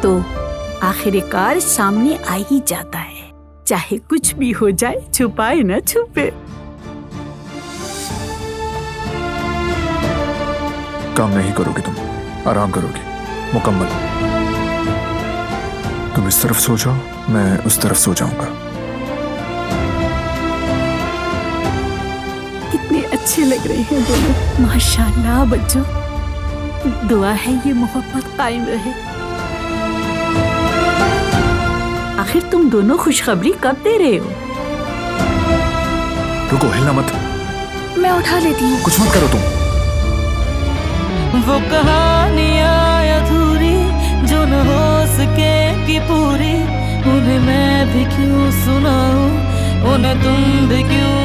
तो आखिरकार सामने आ ही जाता है। चाहे कुछ भी हो जाए, छुपाए ना छुपे। काम नहीं करोगे तुम, आराम करोगे मुकम्मल। तुम इस तरफ सो जाओ, मैं उस तरफ सो जाऊंगा। कितने अच्छे लग रहे हैं दोनों, माशाल्लाह। बच्चों, दुआ है ये मोहब्बत कायम रहे। आखिर तुम दोनों खुशखबरी कब दे रहे हो? रुको, हिलना मत। मैं उठा लेती हूँ। कुछ मत करो तुम। वो कहानियाँ अधूरी जो न हो सके कि पूरी, उन्हें मैं भी क्यों सुनाऊं, उन्हें तुम भी क्यों